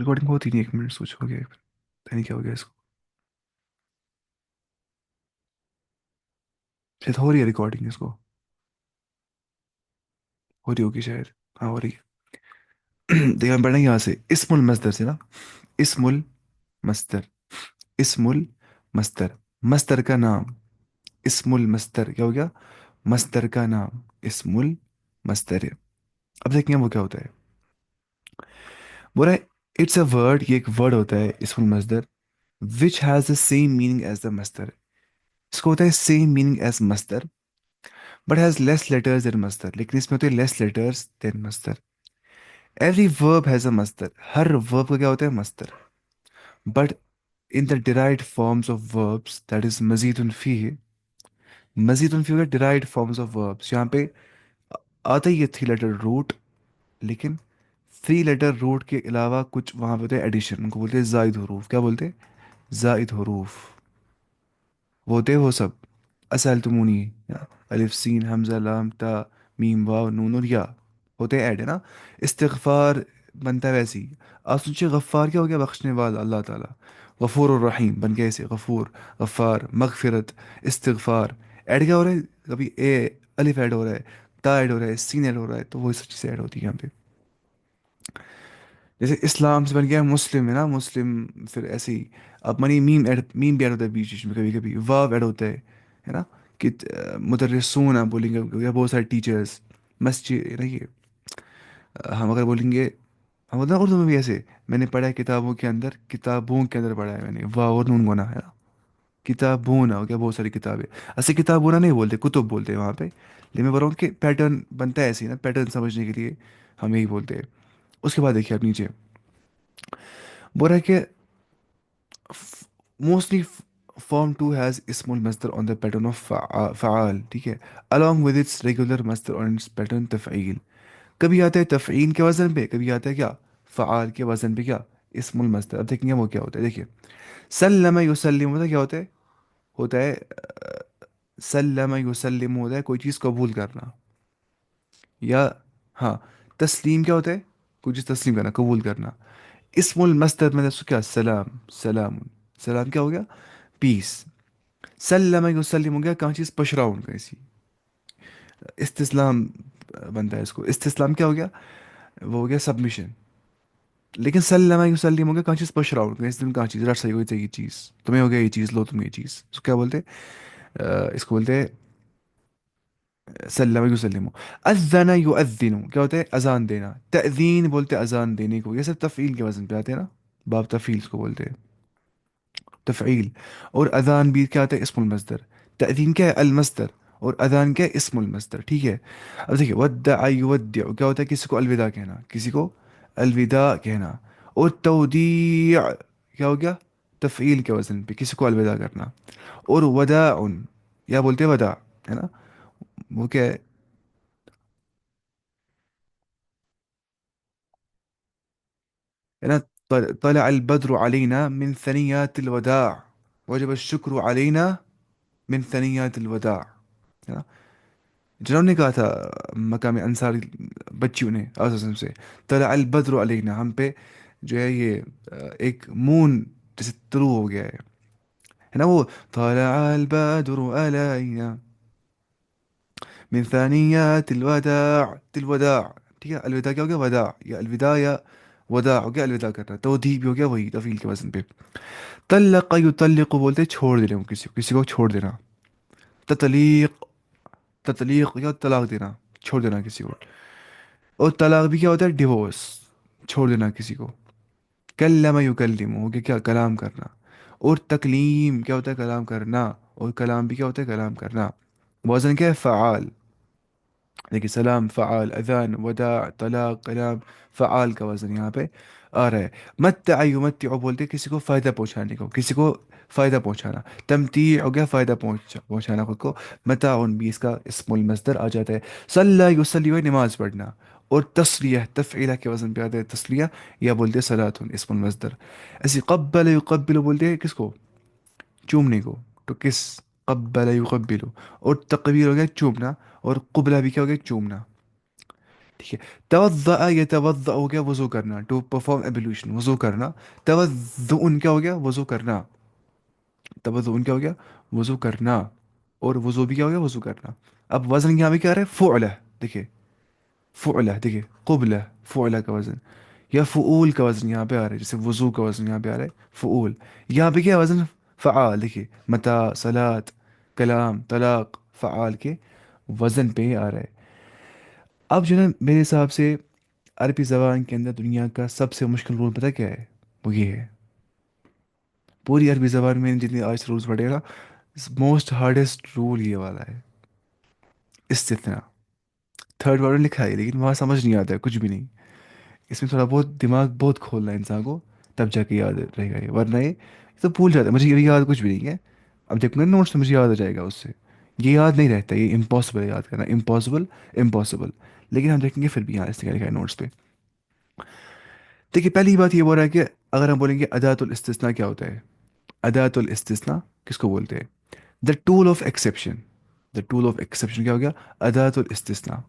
Recording होती नहीं, 1 minute सोच हो गया, पता नहीं क्या हो गया इसको। शायद हो रही है रिकॉर्डिंग इसको। हो रही होगी शायद। हाँ हो रही है। देखिए हम पढ़ेंगे यहाँ से इस्मुल मस्दर से ना। इस्मुल मस्दर। इस्मुल मस्दर। मस्दर का नाम। इस्मुल मस्दर क्या हो गया? मस्दर का नाम इस्मुल मस्दर है। अब देखेंगे वो क्या होता है। बोला है इट्स अ वर्ड, ये एक वर्ड होता है इस्मुल मस्दर, which has the same meaning as the मस्दर। इसको होता है सेम मीनिंग एज मस्दर, but has less letters than मस्दर, लेकिन इसमें होते हैं लेस लेटर्स देन मस्दर। एवरी वर्ब हैज अ मस्दर, हर वर्ब का क्या होता है? मस्दर। But in the derived forms of verbs, that is मजीदुन फीह। मजीदुन फीह डिराइव्ड फॉर्म्स ऑफ वर्ब्स, यहाँ पे आता ही है 3 लेटर रूट, लेकिन 3 लेटर रूट के अलावा कुछ वहाँ पे होते हैं एडिशन, उनको बोलते हैं जायद हरूफ। क्या बोलते हैं? जायद हरूफ। वो होते हैं वो सब। असल तुमूनी, अलिफ सीन हमजा लाम ता मीम वाव नून और या, होते हैं ऐड, है ना। इस्तिगफार बनता है वैसे ही। आप सोचिए गफ्फार क्या हो गया? बख्शने वाला अल्लाह ताला। गफूर और रहीम बन गया ऐसे, गफूर, गफ्फार, मगफिरत, इस्तिगफार। ऐड क्या हो रहा है? कभी ए अलिफ ऐड हो रहा है, ता ऐड हो रहा है, सीन ऐड हो रहा है, तो वो सब चीज़ें ऐड होती है यहाँ पे। जैसे इस्लाम से बन गया मुस्लिम, है ना, मुस्लिम। फिर ऐसे ही अब मनी मीम ऐड, मीम भी ऐड होता है बीच बीच में, कभी कभी वाव ऐड होता है ना। कि मुदर्रिसून आप बोलेंगे या बहुत सारे टीचर्स। मस्जिद, है ना ये। हम अगर बोलेंगे, हम बोलते हैं उर्दू में भी ऐसे, मैंने पढ़ा है किताबों के अंदर, किताबों के अंदर पढ़ा है मैंने, वाव और नून गोना, है ना। किताबूना हो गया, बहुत सारी किताबें। ऐसे किताबूना नहीं बोलते, कुतुब बोलते हैं वहाँ पे, लेकिन मैं बोल रहा हूँ कि पैटर्न बनता है ऐसे ही ना, पैटर्न समझने के लिए हम यही बोलते हैं। उसके बाद देखिए आप नीचे, बोल रहा है कि mostly form two has small मस्दर ऑन द पैटर्न ऑफ फ़आल, ठीक है, अलॉन्ग विद इट्स रेगुलर मस्दर ऑन इट्स पैटर्न तफ़ईल। कभी आता है तफ़ईल के वजन पे, कभी आता है क्या? फ़आल के वजन पे क्या? स्मॉल मस्दर। अब देखेंगे वो क्या होता है, देखिए। सल्लम युसल्लिम होता है, क्या होता है? होता है सल्लम युसल्लिम होता है कोई चीज़ कबूल करना, या हाँ। तस्लीम क्या होता है? कोई चीज़ तस्लीम करना, कबूल करना। इस्मुल मस्दर में उसको क्या? सलाम, सलाम। सलाम क्या हो गया? पीस। सल्लम युसल्लिम हो गया कहाँ चीज़? पशराउन का इसी। इस्तिस्लाम बनता है इसको। इस्तिस्लाम क्या हो गया? वो हो गया सबमिशन। लेकिन सल्लम युसल्लिम हो गया कहाँ चीज़? पशराउन का, इस दिन कहाँ चीज़ रट सही हो ये चीज़, तुम्हें हो गया ये चीज़, लो तुम ये चीज़, इसको क्या बोलते हैं? इसको बोलते हैं सल्लम युसल्लिम। अज़्ज़न युअज़्ज़िनु क्या होता है? अजान देना। तअज़ीन बोलते हैं अजान देने को, ये सब तफ़ईल के वजन पे आते हैं ना। बाब तफ़ईल को बोलते हैं, तफ़ईल। और अजान भी क्या आता है? इस्मुल मस्दर। तअज़ीन क्या है? अल मस्दर। और अजान क्या है? इस्मुल मस्दर, ठीक है। अब देखिए वद्दअ युवद्दिअ क्या होता है? किसी को अलविदा कहना, किसी को अलविदा कहना। और तौदी क्या हो गया? तफ़ईल के वजन पे, किसी को अलविदा करना। और वदाउन, या बोलते हैं वदा, है ना। वो क्या है? है ना। طلع البدر علينا من ثنيات الوداع، وجب الشكر علينا من ثنيات الوداع، है ना। जिन्होंने कहा था मकाम अंसारी बच्चियों ने आज़म से, तला अल बद्र अलैना, हम पे जो है ये एक मून जैसे तुलू हो गया है ना वो। तला अल बद्र अलैना मिन थनियात अलवदा, तिलवदा, ठीक है। अलविदा क्या हो गया? वदा, या अलविदा या वदा हो गया, अलविदा करना। तो धी भी हो गया वही तफील के वजन पे। तल्लक़ युतल्लिक़ बोलते हैं छोड़ देना को, किसी को, किसी को छोड़ देना। ततलीक़, ततलीक़ क्या? तलाक देना, छोड़ देना किसी को। और तलाक भी क्या होता है? डिवोर्स, छोड़ देना किसी को। कल्लम युकल्लिमु हो गया क्या? कलाम करना। और तकलीम क्या होता है? कलाम करना। और कलाम भी क्या होता है? कलाम करना। वजन क्या है? फ़आल। देखिए सलाम फ़आल, अजान, वदा, तलाक, कलाम, फ़आल का वजन यहाँ पे आ रहा है। मत्ता युमत्तिउ बोलते हैं किसी को फ़ायदा पहुँचाने को, किसी को फ़ायदा पहुँचाना। तमती हो गया फ़ायदा पहुँचाना खुद को। मताउन भी इसका इस्मुल मस्दर आ जाता है। सल्ला युसल्ली हुआ नमाज पढ़ना। और तस्लिया तफ़ईला के वजन पे आता है तस्लिया, या बोलते हैं सलातुन इस्मुल मस्दर। ऐसे कब्बल युक़ब्बिलु बोलते हैं किसको? चूमने को। तो किस? कब्बल युक़ब्बिलु। और तकबीर हो गया चूमना। और कुबला भी क्या हो गया? चूमना। ٹھیک ہے. توضأ یتوضأ ہو گیا وضو کرنا، ٹو پرفارم ایبولوشن، وضو کرنا. توضؤ کیا ہو گیا وضو کرنا. توضؤ کیا ہو گیا وضو کرنا. اور وضو بھی کیا ہو گیا وضو کرنا. اب وزن یہاں پہ کیا رہا ہے فعلہ. دیکھیے فعلہ، دیکھیے قبلہ، فعلہ کا وزن. یا فعول کا وزن یہاں پہ آ رہا ہے، جیسے وضو کا وزن یہاں پہ آ رہا ہے فعول. یہاں پہ کیا وزن فعال. دیکھیے متا، صلات، کلام، طلاق، فعال کے وزن پہ ہی آ رہا ہے. اب جو ہے نا میرے حساب سے عربی زبان کے اندر دنیا کا سب سے مشکل رول پتہ کیا ہے؟ وہ یہ ہے، پوری عربی زبان میں جتنے آج رولز پڑھے گا، موسٹ ہارڈیسٹ رول یہ والا ہے، استثناء. تھرڈ ورڈ لکھا ہے لیکن وہاں سمجھ نہیں آتا ہے کچھ بھی نہیں. اس میں تھوڑا بہت دماغ بہت کھولنا ہے انسان کو، تب جا کے یاد رہے گا. یہ ورنہ یہ تو بھول جاتا ہے. مجھے یہ یاد کچھ بھی نہیں ہے. اب دیکھوں گا نوٹس میں مجھے یاد ہو جائے گا اس سے. یہ یاد نہیں رہتا، یہ امپاسبل ہے یاد کرنا، امپاسبل، امپاسبل. لیکن ہم دیکھیں گے پھر بھی یہاں اس نے کیا لکھا ہے نوٹس پہ. دیکھیے پہلی بات یہ بول رہا ہے کہ اگر ہم بولیں گے ادات الاستثناء کیا ہوتا ہے. ادات الاستثناء کس کو بولتے ہیں؟ The tool of exception. The tool of exception کیا ہو گیا ادات الاستثناء.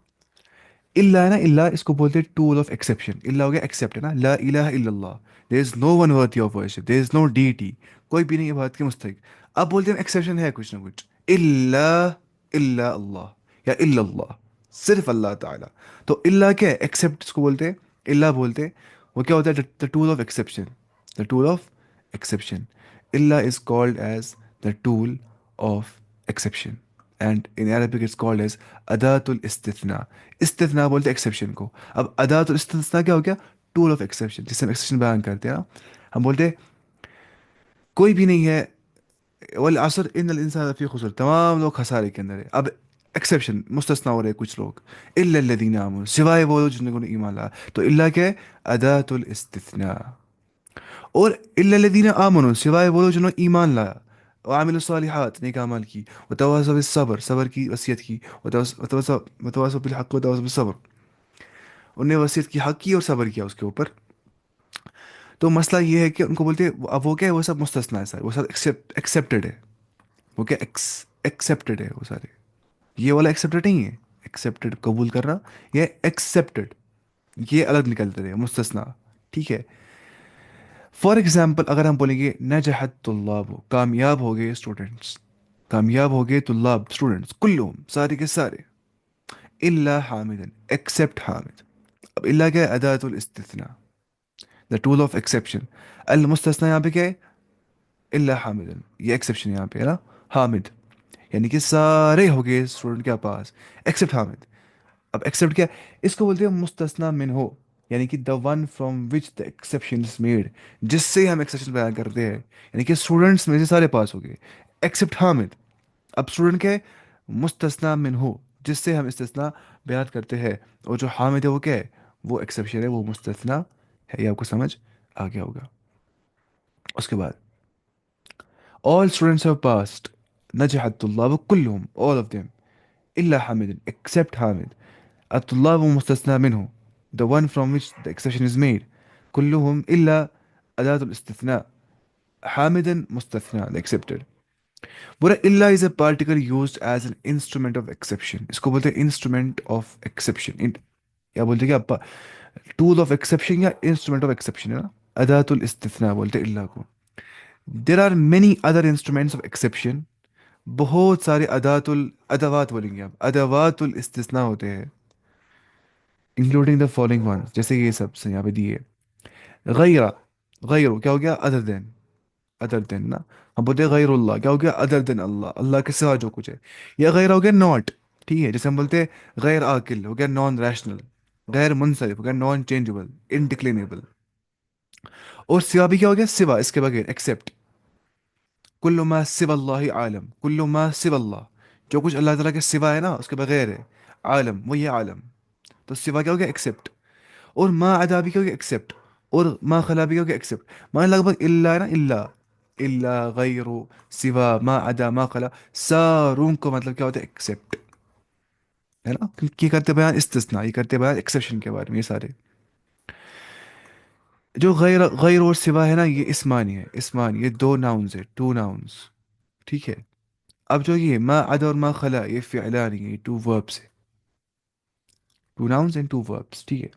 اللہ ہے نا، اللہ اس کو بولتے ہیں ٹول آف ایکسیپشن. اللہ ہو گیا ایکسیپٹ ہے نا، لا الہ الا اللہ، there is no one worthy of worship, there is no deity, کوئی بھی نہیں عبادت کے مستحق. اب بولتے ہیں ایکسیپشن ہے کچھ نہ کچھ، اللہ، الا اللہ، یا الا اللہ، صرف اللہ تعالیٰ. تو اللہ کیا ہے ایکسیپٹ اس کو بولتے ہیں، اللہ بولتے ہیں. وہ کیا ہوتا ہے the tool of exception. The tool of exception. اللہ is called as the tool of exception. And in Arabic it's called as ادات الاستثناء. استثناء بولتے ہیں ایکسیپشن کو. اب ادات الاستثناء کیا ہو گیا ٹول آف ایکسیپشن، جس سے ہم ایکسیپشن بیان کرتے ہیں نا. ہم بولتے ہیں کوئی بھی نہیں ہے، والعصر ان الانسان لفی خسر، تمام لوگ خسارے کے اندر ہے. اب ایکسیپشن مستثنا ہو رہے کچھ لوگ، الا الذین آمنوا، سوائے وہ لوگ جن کو نے ایمان لایا. تو اللہ کیا ہے ادات الاستثناء. اور الا الذین آمنوا سوائے وہ لوگ جنہوں نے ایمان لایا، وعملوا الصالحات نیک اعمال کی، وتواصوا بالصبر صبر کی وصیت کی، وتواصوا بالحق وتواصوا بالصبر انہوں نے وصیت کی حق کی اور صبر کیا اس کے اوپر. تو مسئلہ یہ ہے کہ ان کو بولتے ہیں اب وہ کیا ہے وہ سب مستثنا ہے سارے، وہ سب ایکسیپٹیڈ ہے. وہ کیا ایکسیپٹیڈ ہے وہ سارے. یہ والا ایکسیپٹیڈ نہیں ہے، ایکسیپٹیڈ قبول کرنا، یہ ایکسیپٹیڈ، یہ الگ نکلتے رہے مستثنا. ٹھیک ہے. فار ایگزامپل اگر ہم بولیں گے نجحت طلاب، کامیاب ہو گئے اسٹوڈنٹس، کامیاب ہو گئے طلاب اسٹوڈنٹس کلهم سارے کے سارے، الا حامدا ایکسیپٹ حامد. اب اللہ کیا ہے اداۃ الاستثناء، دا ٹول آف ایکسیپشن. المستثنى یہاں پہ کیا ہے الا حامدا، یہ ایکسیپشن یہاں پہ ہے نا حامد. یعنی کہ سارے ہو گئے اسٹوڈنٹ کے پاس ایکسیپٹ حامد. اب ایکسیپٹ کیا اس کو بولتے ہیں مستثنا من ہو، یعنی کہ the one from which the exception is made, جس سے ہم ایکسیپشن بیان کرتے ہیں. یعنی کہ اسٹوڈنٹس میں سے سارے پاس ہو گئے ایکسیپٹ حامد. اب اسٹوڈنٹ کیا ہے مستثنا من ہو، جس سے ہم استثنا بیان کرتے ہیں. اور جو حامد ہے وہ کیا ہے وہ ایکسیپشن ہے، وہ مستثنا ہے. یہ آپ کو سمجھ آ گیا ہوگا. اس کے بعد all students have passed، نجح الطلاب كلهم all of them إلا حامد except حامد. الطلاب مستثنى منه، the one from which the exception is made. كلهم إلا أداة الاستثناء، حامدا مستثنى the accepted. برا إلا is a particle used as an instrument of exception. इसको बोलते हैं instrument of exception. या बोलते हैं क्या tool of exception या instrument of exception है ना. أداة الاستثناء बोलते हैं إلا को. There are many other instruments of exception. بہت سارے ادوات بولیں گے آپ، ادوات الاستثناء ہوتے ہیں. انکلوڈنگ دا فالوئنگ ون، جیسے یہ سب سے یہاں پہ دیے. غیر، غیر کیا ہو گیا ادر دین، ادر دین نا. ہم بولتے ہیں غیر اللہ کیا ہو گیا ادر دین اللہ، اللہ کے سوا جو کچھ ہے. یا غیر ہو گیا ناٹ. ٹھیک ہے. جیسے ہم بولتے ہیں غیر عاقل ہو گیا نان ریشنل، غیر منصرف ہو گیا نان چینجبل انڈکلینیبل. اور سوا بھی کیا ہو گیا سوا، اس کے بغیر ایکسیپٹ. کل ما سوا اللہ عالم، کل ما سوا اللہ جو کچھ اللہ تعالیٰ کے سوا ہے نا اس کے بغیر ہے عالم، وہ یہ عالم. تو سوا کیا ہو گیا ایکسیپٹ. اور ما عدا بھی کیا ہو گیا ایکسیپٹ. اور ما خلا بھی کیا ہو گیا ایکسیپٹ. مانا لگ بھگ اللہ ہے نا، اللہ، اللہ، غیر، سوا، ما عدا، ما خلا، ساروں کو مطلب کیا ہوتا ہے ایکسیپٹ ہے نا. یہ کرتے بیان استثناء، یہ کرتے بیان ایکسیپشن کے بارے میں. یہ سارے جو غیر، غیر اور سوا ہے نا یہ اسمانی ہے، اسمان، یہ دو ناؤنز ہے، ٹو ناؤنز. ٹھیک ہے. اب جو یہ ما عدا اور ما خلا یہ فعلان ہے، یہ ٹو وربس ہے، two nouns and to verbs, ठीक है।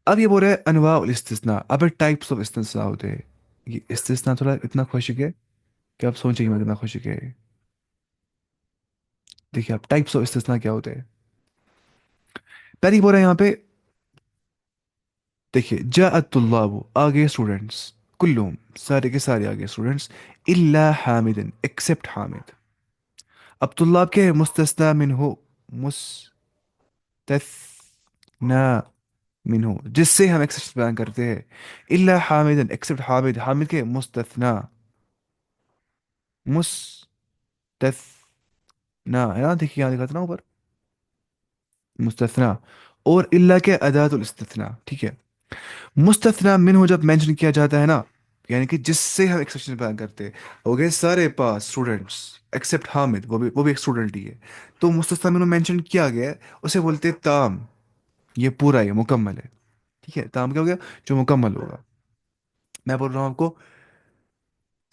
अब ये बोल रहे हैं अनवा उल इस्तिस्ना, अब टाइप्स ऑफ इस्तिस्ना होते हैं। ये इस्तिस्ना थोड़ा इतना खुशक है कि आप सोचेंगे मैं कितना खुशक है। देखिए आप टाइप्स ऑफ इस्तिस्ना क्या होते हैं। पहली बोल रहे हैं यहाँ पे, देखिए जाअतुल्लाबु, आ गए स्टूडेंट्स, कुल्लुम, सारे के सारे आ गए स्टूडेंट्स, इल्ला हामिदन, एक्सेप्ट हामिद। अब तुल्लाब के मुस्तस्ना मिनहु, मुस्तस्ना मिनहु, जिससे हम एक्सेप्शन बयान करते हैं। इल्ला हामिदन, एक्सेप्ट हामिद, हामिद के मुस्तस्ना, मुस्तस्ना, है ना, देखिए यहाँ लिखा था ना ऊपर, मुस्तस्ना। और इल्ला के अदातुल इस्तिस्ना, ठीक है। मुस्तथना मिन्हु जब मेंशन किया जाता है ना, यानी कि जिससे हम एक्सेप्शन बयान करते हैं, हो गए सारे पास स्टूडेंट्स एक्सेप्ट हामिद, वो भी एक स्टूडेंट ही है। तो मुस्तथना मिन्हु मेंशन किया गया है, उसे बोलते हैं ताम, ये पूरा है, मुकम्मल है। ठीक है, ताम क्या हो गया, जो मुकम्मल होगा। मैं बोल रहा हूँ आपको,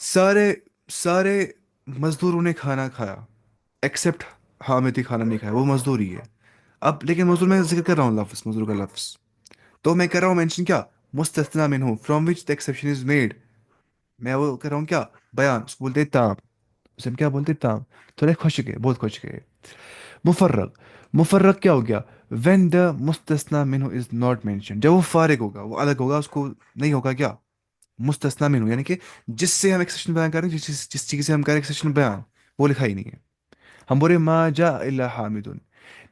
सारे सारे मजदूरों ने खाना खाया, एक्सेप्ट हामिद ही खाना नहीं खाया, वो मजदूर ही है। अब लेकिन मजदूर में जिक्र कर रहा हूँ, लफ्ज मजदूर का लफ्ज, तो मैं कर रहा हूँ मेंशन क्या, मुस्तथना मिन्हु from which the exception is made. मैं वो कर रहा हूँ क्या, बयान, उसको बोलते हैं ताम, उसे हम क्या बोलते हैं, ताम। थोड़े खुश गए, बहुत खुश गए। मुफर्रग, मुफर्रग क्या हो गया, व्हेन द मुस्तस्ना मिन्हु इज नॉट मेंशन, जब वो फारिग होगा, वो अलग होगा, उसको नहीं होगा क्या, मुस्तस्ना मिन्हु, यानी कि जिससे हम एक्सेप्शन बयान करें, जिस चीज से हम करें एक्सेप्शन बयान, वो लिखा ही नहीं है। हम बोले मा जा इल्ला हामिदुन,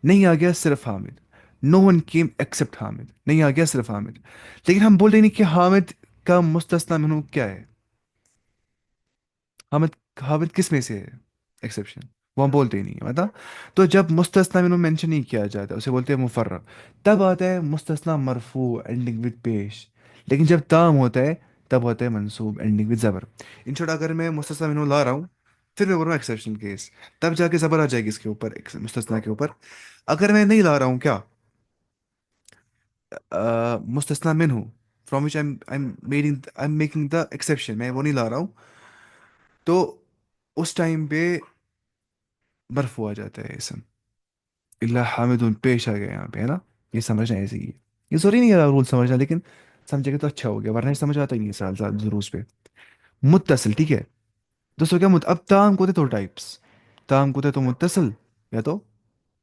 नहीं आ गया सिर्फ Hamid. No one came except Hamid, नहीं आ गया सिर्फ हामिद। लेकिन हम बोल रहे नहीं कि हामिद का मुस्तस्ना मिन्हु क्या है, हामिद, हामिद किस में से है एक्सेप्शन, वो हम बोलते ही नहीं है, मतलब। तो जब मुस्तस्ना में मेंशन नहीं किया जाता, उसे बोलते हैं मुफर्रग। तब आता है मुस्तस्ना मरफू एंडिंग विद पेश। लेकिन जब ताम होता है, तब होता है मंसूब एंडिंग विद जबर। इन शॉर्ट, अगर मैं मुस्तस्ना मिनू ला रहा हूँ, फिर मैं बोल रहा हूँ एक्सेप्शन केस, तब जाके जबर आ जाएगी इसके ऊपर, मुस्तस्ना के ऊपर। अगर मैं नहीं ला रहा हूँ क्या, मुस्तस्ना मिनहू from which I am making the exception, मैं वो नहीं ला रहा हूँ, तो उस टाइम पे मरफू आ जाता है इसम, इल्ला हामिदुन पेश आ गया यहाँ पे, है ना। ये समझना है ऐसे ही है। ये जरूरी नहीं है रूल समझना, लेकिन समझेगा तो अच्छा हो गया, वरना ये समझ आता ही नहीं है साल साल दुरूस पे। मुत्तसिल, ठीक है। दोस्तों क्या अब ताम को थे दो टाइप्स, ताम को थे तो मुत्तसिल या तो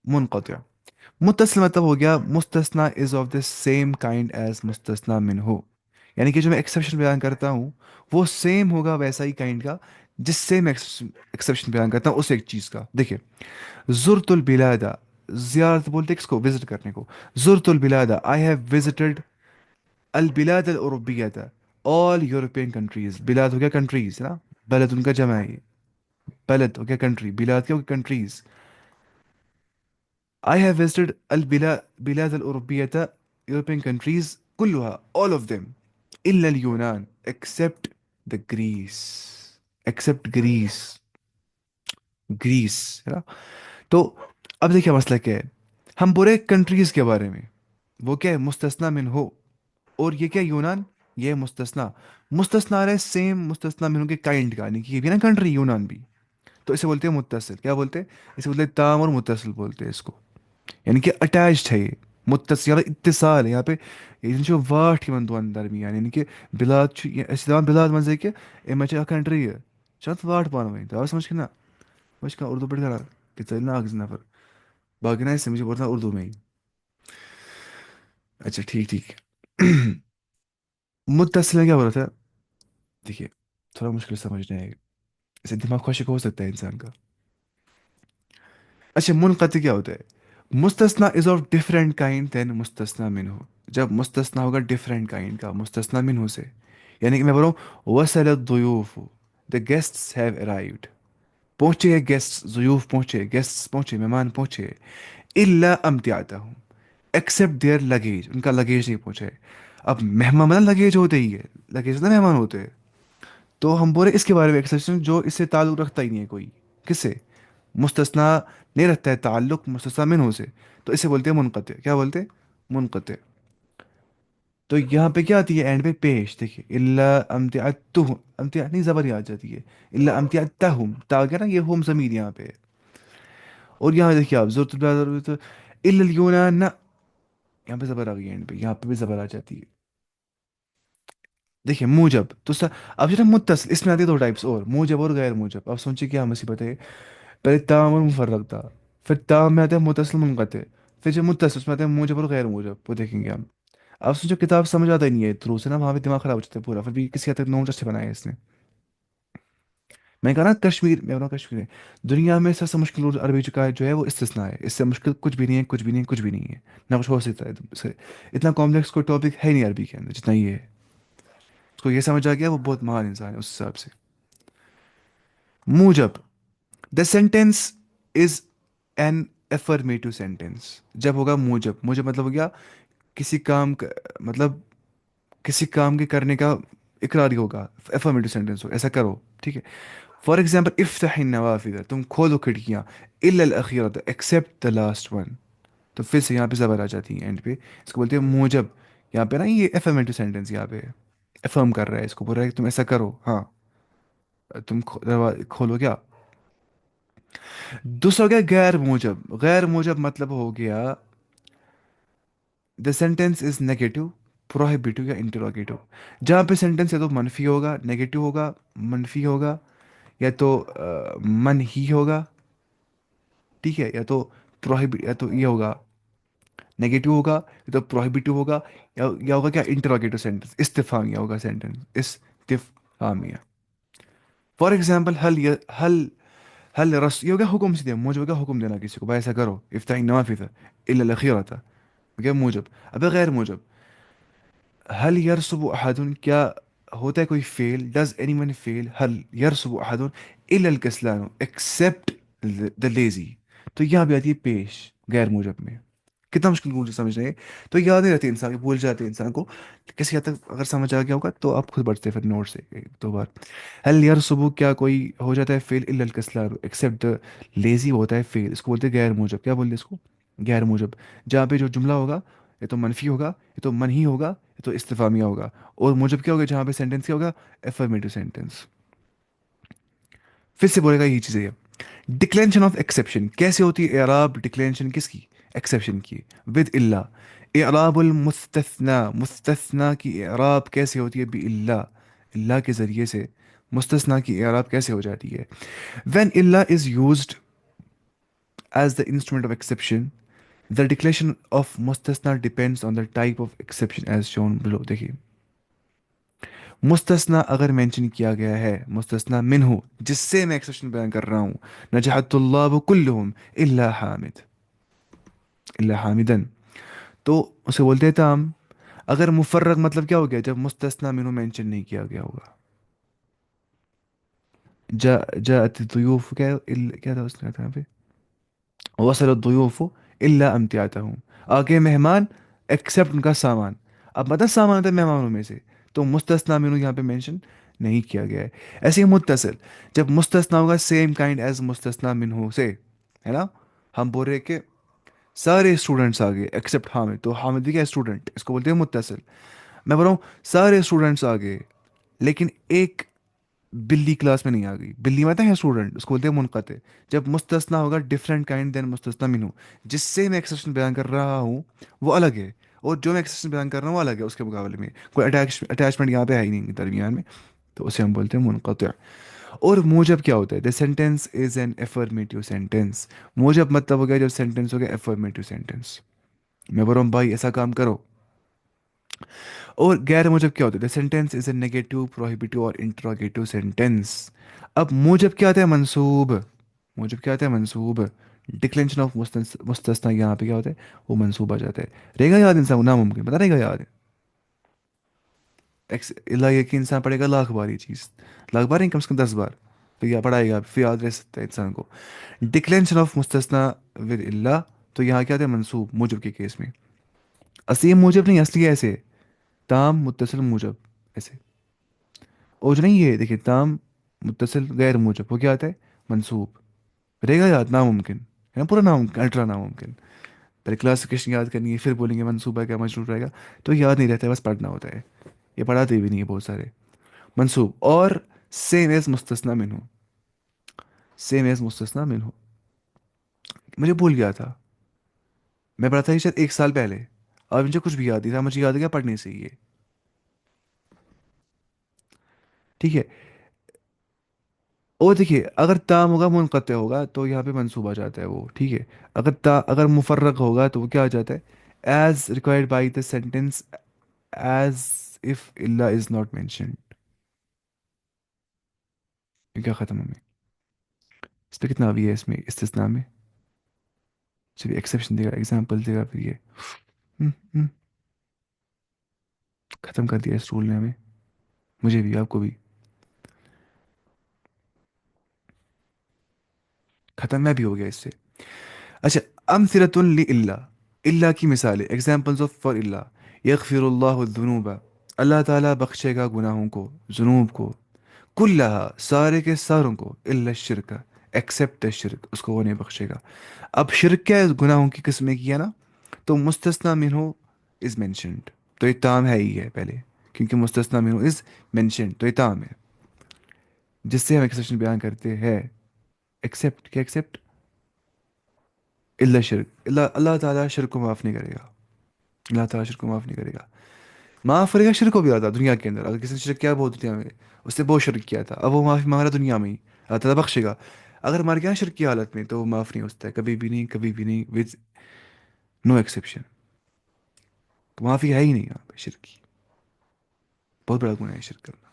मुनक़ति। मुत्तसिल मतलब हो गया मुस्तस्ना is of the same kind as मुस्तस्ना मिनहु, यानी कि जो मैं एक्सेप्शन बयान करता हूँ, वो सेम होगा वैसा ही काइंड का, जिससे मैं एक्सेप्शन बयान करता हूँ उस एक चीज़ का। देखिए, जुरतुल बिलादा, जियारत बोलते हैं किसको, विजिट करने को। जुरतुल बिलादा, आई हैव विजिटेड अल बिलाद अल उरुबियता, ऑल यूरोपियन कंट्रीज। बिलाद हो गया कंट्रीज, है ना, बलद उनका जमा है ये। बलद हो गया कंट्री, बिलाद क्या हो गया कंट्रीज। आई हैव विजिटेड अल बिलाद अल उरुबियता, यूरोपियन कंट्रीज कुल्लुहा, all of them, इल्ला यूनान, except the Greece, except Greece, Greece, है ना। तो अब देखिए मसला क्या है, हम पूरे कंट्रीज के बारे में, वो क्या है मुस्तस्ना मिन हो, और ये क्या यूनान, ये है मुस्तस्ना। मुस्तस्ना आ रहा है सेम मुस्तस्ना मिन हो के काइंड का, यानी कि ये भी ना कंट्री, यूनान भी। तो इसे बोलते हैं मुत्तसिल, क्या बोलते हैं, इसे बोलते हैं ताम और मुत्तसिल बोलते हैं इसको, यानी कि अटैच्ड है ये। मुत्तसिल यहाँ पे इत्तिसाल है, यहाँ पे ये जो वाट की बंदो अंदर भी, यानी कि बिलाद बिलाद मजे के एम कंट्री है, चत वाट पान वही तो समझ के ना, समझ का उर्दू पढ़ कर कि चलना आग नफर, बाकी ना इससे मुझे बोलना उर्दू में ही। अच्छा ठीक ठीक। मुत्तसिल में क्या बोला था, देखिए थोड़ा मुश्किल समझने है, इसे दिमाग खुश हो सकता है इंसान का। अच्छा, मुनक़ति क्या होता है, मुस्तस्ना is of different kind than मुस्तस्ना मिनहु। जब मुस्तस्ना होगा डिफरेंट काइंड का मुस्तस्ना मिनहु से, यानी कि मैं बोल रहा हूँ वसल दुयूफ, द गेस्ट्स हैव अराइव्ड, पहुंचे गेस्ट्स, ज़ुयूफ पहुंचे, गेस्ट्स पहुंचे, मेहमान पहुंचे। इल्ला अम्तियातहुम, एक्सेप्ट देयर लगेज, उनका लगेज नहीं पहुंचा है। अब मेहमान मतलब लगेज होते ही है, लगेज ना मेहमान होते हैं। तो हम बोले इसके बारे में एक्सेप्शन जो इससे ताल्लुक रखता ही नहीं है कोई, किससे, मुस्तस्ना नहीं रखता है ताल्लुक मुस्तस्ना मिन्हु से, तो इसे बोलते हैं मुनक़ति, क्या बोलते हैं, मुनक़ति। तो यहाँ पे क्या आती है एंड पे पेश, देखिए इल्ला अम्तिअतुहुम, अम्तिअ नहीं जबर ही आ जाती है, इल्ला अम्तिअतहुम, ता गया ना, ये होम जमीर यहाँ पे। और यहाँ देखिए आप जरूरत, الا اليونان، یہاں پہ زبر آ گئی ہے اینڈ پہ، یہاں پہ بھی زبر آ جاتی ہے. دیکھیں موجب تو اب جو نا متصل، اس میں آتی ہے دو ٹائپس اور، موجب اور غیر موجب. اب سوچیے کیا مصیبت ہے. پہلے تام اور مفرق تھا، پھر تام میں آتے ہیں متصل منقطع، پھر جو متصل اس میں آتے ہیں موجب اور غیر موجب، وہ دیکھیں گے ہم. اب سوچو کتاب سمجھ آتا ہی نہیں ہے تھرو سے نا، وہاں پہ دماغ خراب ہو جاتا ہے پورا، پھر بھی کسی حد تک نوٹ اچھے بنائے ہیں اس نے. میں کہا نا کشمیر، میں بولا کشمیر ہے دنیا میں سب سے مشکل اردو عربی کا جو ہے وہ استثناء ہے. اس سے مشکل کچھ بھی نہیں ہے، کچھ بھی نہیں ہے، کچھ بھی نہیں ہے، نہ کچھ ہو سکتا ہے اس سے. اتنا کمپلیکس کوئی ٹاپک ہے نہیں عربی کے اندر جتنا یہ ہے. اس کو یہ سمجھ آ گیا وہ بہت مہان انسان ہے اس حساب سے. موجب، دا sentence is N affirmative sentence. جب ہوگا موجب، موجب مطلب ہو گیا کسی کام کا، مطلب کسی کام کے کرنے کا اقراری ہوگا، افرمیٹو سینٹینس ہو، ایسا کرو. ٹھیک ہے. فار ایگزامپل افتح النوافذ، تم کھولو کھڑکیاں، الا الاخیرۃ ایکسیپٹ دا لاسٹ ون. تو پھر سے یہاں پہ زبر آ جاتی ہے اینڈ پہ، اس کو بولتے ہیں موجب. یہاں پہ نا یہ افرمیٹو سینٹینس یہاں پہ افرم کر رہا ہے، اس کو بول رہا ہے کہ تم ایسا کرو. ہاں تم کھولو کیا. دوسرا ہو گیا غیر موجب. غیر موجب مطلب ہو گیا دا سینٹینس از نیگیٹو، پروہیبیٹو یا انٹروگیٹو. جہاں پہ سینٹینس یا تو منفی ہوگا، نیگیٹو ہوگا، منفی ہوگا، یا تو من ہی ہوگا. ٹھیک ہے. یا تو یا تو یہ ہوگا نیگیٹو ہوگا، یا تو پروہیبیٹو ہوگا، یا ہوگا کیا انٹروگیٹو سینٹینس، استفہامیہ ہوگا سینٹینس، استفہامیہ. فار ایگزامپل حل رس، یہ ہو گیا حکم سے دیا، مجھے ہو گیا حکم دینا کسی کو بھائی ایسا کرو، افتح النوافذ الا الاخیرۃ، ہو گیا موجب. اب غیر موجب، حل یرسب احد، کیا ہوتا ہے کوئی فیل، ڈز اینی ون فیل، حل یرسب احد الا الکسلان ایکسیپٹ دا لیزی. تو یہاں بھی آتی ہے پیش غیر موجب میں. کتنا مشکل مجھے سمجھ رہے ہیں. تو یاد نہیں رہتی انسان کو، بھول جاتے ہیں انسان کو. کسی حد تک اگر سمجھ آ گیا ہوگا تو آپ خود پڑھتے پھر نوٹ سے ایک دو بار. ہل یار صبح، کیا کوئی ہو جاتا ہے فیل الا الکسلان ایکسیپٹ لیزی ہوتا ہے فیل، اس کو بولتے ہیں غیر موجب. کیا بولتے ہیں اس کو؟ غیر موجب. جہاں پہ جو جملہ ہوگا یا تو منفی ہوگا، یا تو من ہی ہوگا، یا تو استفامیہ ہوگا. اور موجب کیا ہوگا؟ جہاں پہ سینٹینس کیا ہوگا؟ Affirmative sentence. پھر سے بولے گا یہ چیزیں. ڈکلینشن آف ایکسیپشن کیسے ہوتی ہے؟ اعراب ڈکلینشن کس کی؟ ایکسیپشن کی. ود اللہ، اعراب المستثنا، مستثنا کی اعراب کیسے ہوتی ہے؟ باللہ، اللہ کے ذریعے سے مستثنا کی اعراب کیسے ہو جاتی ہے؟ when Allah is used as the instrument of exception, the declaration of مستثنا depends on the type of exception as shown below. دیکھیے مستثنا اگر مینشن کیا گیا ہے، مستثنا منہ جس سے میں ایکسپشن بیان کر رہا ہوں، نجح الطلاب كلهم الا حامد، الا حامدن، تو اسے بولتے ہیں تام. اگر مفرق مطلب کیا ہو گیا؟ جب مستثنا منہ مینشن نہیں کیا گیا ہوگا. جاءت الضيوف، کیا تھا اس نے کہا یہاں پہ؟ وصل الضيوف الا امتعتهم، آگے مہمان ایکسیپٹ ان کا سامان. اب مطلب سامان ہوتا ہے مہمانوں میں سے، تو مستثنا منہ یہاں پہ مینشن نہیں کیا گیا ہے. ایسے ہی متصل، جب مستثنا ہوگا سیم کائنڈ ایز مستثنا منہ سے، ہے نا. ہم بول رہے کہ سارے اسٹوڈنٹس آ گئے ایکسیپٹ حامد، تو حامد بھی کیا اسٹوڈنٹ، اس کو بولتے ہیں متصل. میں بول رہا ہوں سارے اسٹوڈنٹس آ گئے لیکن ایک بلی کلاس میں نہیں آ گئی، بلی مت ہے اسٹوڈنٹ، اس کو بولتے ہیں منقطع. جب مستثنا ہوگا ڈفرینٹ کائنڈ دین مستثنا منہ، جس سے میں ایکسپشن بیان کر رہا ہوں وہ الگ ہے، اور جو میں ایکسپشن بیان کر رہا ہوں وہ الگ ہے، اس کے مقابلے میں کوئی اٹیچمنٹ یہاں پہ ہے ہی نہیں درمیان میں، تو اسے ہم بولتے ہیں منقطع. اور موجب کیا ہوتا ہے؟ The sentence is an affirmative sentence. موجب مطلب ہو گیا جب سینٹینس ہو گیا افرمیٹیو سینٹینس. میں بول رہا ہوں بھائی ایسا کام کرو. اور غیر موجب کیا ہوتا ہے؟ The sentence is a negative, پروہیبیٹو اور انٹروگیٹو سینٹینس. اب موجب کیا آتا ہے؟ منصوب. موجب کیا آتا ہے؟ منصوب. ڈکلینشن آف مستثنا یہاں پہ کیا ہوتا ہے؟ وہ منصوب آ جاتا ہے. رہے گا یاد انسان کو؟ ناممکن، پتہ رہے گا یاد. اللہ یہ کہ انسان پڑھے گا لاکھ بار یہ چیز، لاکھ بار نہیں، کم سے کم 10 بار تو یہ پڑھائے گا، پھر یاد رہ سکتا ہے انسان کو. ڈکلینشن آف مستثنا ود اللہ، تو یہاں کیا تھا؟ منصوب موجب کے کیس میں. اصلی یہ موجب نہیں، اصلی ایسے تام متصل موجب ایسے. اور جو نہیں یہ دیکھیے تام متصل غیر موجب، وہ کیا آتا ہے؟ منصوب. رہے گا یاد؟ ناممکن ہے نا، پورا ناممکن، الٹرا ناممکن. پہلے کلاسیفیکیشن یاد کرنی ہے، پھر بولیں گے منصوبہ کیا مجرور رہے گا، تو یاد نہیں رہتا ہے، بس پڑھنا ہوتا ہے. یہ پڑھاتے بھی نہیں ہے بہت سارے. منصوب اور سیم ایز مستثنا منہ، سیم ایز مستثنا منہ. مجھے بھول گیا تھا मैं पढ़ा था ये शायद 1 साल पहले, अब मुझे कुछ भी याद नहीं था, मुझे याद है क्या पढ़ने से ही ये। ठीक है। और देखिए अगर ताम होगा मुनक़ते होगा तो यहाँ पे मंसूब आ जाता है वो, ठीक है। अगर मुफर्रग होगा तो वो क्या आ जाता है, as required by the sentence, as if इल्ला इज नॉट मेंशन्ड। ये क्या खत्म हमें, इस पे कितना अभी है इसमें इस्तिस्ना में, चलिए एक्सेप्शन देगा, एग्जाम्पल देगा, फिर ये हम्म, खत्म कर दिया इस रूल ने हमें, मुझे भी आपको भी। खत्म मैं भी हो गया इससे। अच्छा, अमसिलतुन ली इल्ला, इल्ला की मिसालें, एग्जाम्पल्स ऑफ फॉर इल्ला, यगफिरुल्लाहु ज़ुनूबा, अल्लाह ताला बख्शेगा गुनाहों को, जुनूब को, कुल्लहा सारे के सारों को, इल्ला शिरक एक्सेप्ट द शिरक, उसको वो नहीं बख्शेगा। अब शिरक क्या है, गुनाहों की किस्में की है ना, तो मुस्तस्ना मिन्हु इज मेंशन्ड, तो ये ताम है ही है पहले, क्योंकि मुस्तस्ना मिन्हु इज मेंशन्ड तो ये ताम है, जिससे हम एक्सेप्शन बयान करते हैं। एक्सेप्ट क्या, एक्सेप्ट इल्ला शिरक, इल्ला अल्लाह ताला शिरक को माफ़ नहीं करेगा, अल्लाह ताला शिरक को माफ़ नहीं करेगा। माफ़ करेगा शिरक को भी आता दुनिया के अंदर, अगर किसी ने शिरक किया बहुत दुनिया में, उसने बहुत शिरक किया था, अब वो माफ़ी मांग रहा दुनिया में ही, अल्लाह ताला बख्शेगा। अगर मर गया शिरक की हालत में तो वो माफ़ नहीं हो सकता है, कभी भी नहीं, कभी भी नहीं, विद नो एक्सेप्शन। तो माफ़ी है ही नहीं यहाँ पे शिरक की, बहुत बड़ा गुनाह है शिरक करना।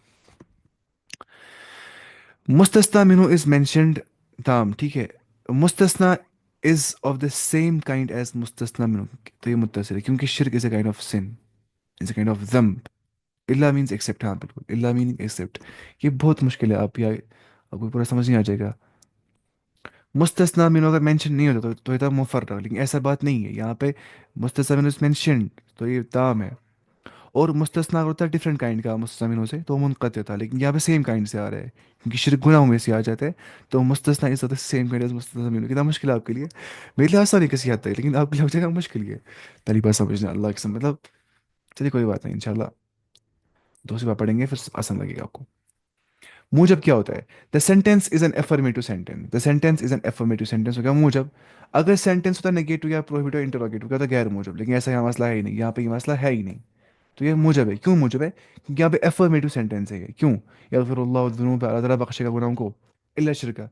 मुस्तस्ना मिन्हु इज मेंशन्ड ताम, ठीक है। मुस्तस्ना is of the same kind as मुस्तस्ना मिन्हु, तो ये मुत्तसिल है क्योंकि शिरक is a kind of sin, is a kind of ज़म्ब। इल्ला मीन्स एक्सेप्ट, हाँ बिल्कुल, इल्ला मीनिंग एक्सेप्ट। ये बहुत मुश्किल है, आप या आपको पूरा समझ नहीं आ जाएगा। मुस्तस्ना मिन अगर मेंशन नहीं होता तो ये था मुफर्रग, लेकिन ऐसा बात नहीं है यहाँ पे। मुस्तस्ना मिन मेंशन तो ये ताम है। और मुस्तस्ना अगर होता है डिफरेंट काइंड का मुस्तस्ना मिन से तो मुनक़ते था, लेकिन यहाँ पे सेम काइंड से आ रहा है क्योंकि शिरक गुनाहों में से आ जाता है। तो मुस्तस्ना इस सेम काइंड एज मुस्तस्ना मिन, कितना मुश्किल है आपके लिए, मेरे लिए आसान है किसी हद तक, लेकिन आपके लिए हो जाएगा मुश्किल ये, पहली बार समझना अल्लाह की कसम, मतलब। चलिए कोई बात नहीं, इंशाल्लाह दूसरी बार पढ़ेंगे फिर आसान लगेगा आपको। मूजब क्या होता है, the sentence is an affirmative sentence, the sentence is an affirmative sentence हो गया मूजब। अगर सेंटेंस होता है नेगेटिव या प्रोहिबिटिव इंटरोगेटिव क्या होता है, गैर मूजब, लेकिन ऐसा यहाँ मसला है ही नहीं, यहाँ पे ये मसला है ही नहीं। तो ये मूजब है, क्यों मूजब है, क्योंकि यहाँ पे एफर्मेटिव सेंटेंस है ये, क्यों, यगफिरुल्लाहु ज़ुनूब, अल्लाह ताला बख्शेगा गुनाहों को, इल्ला शिरका,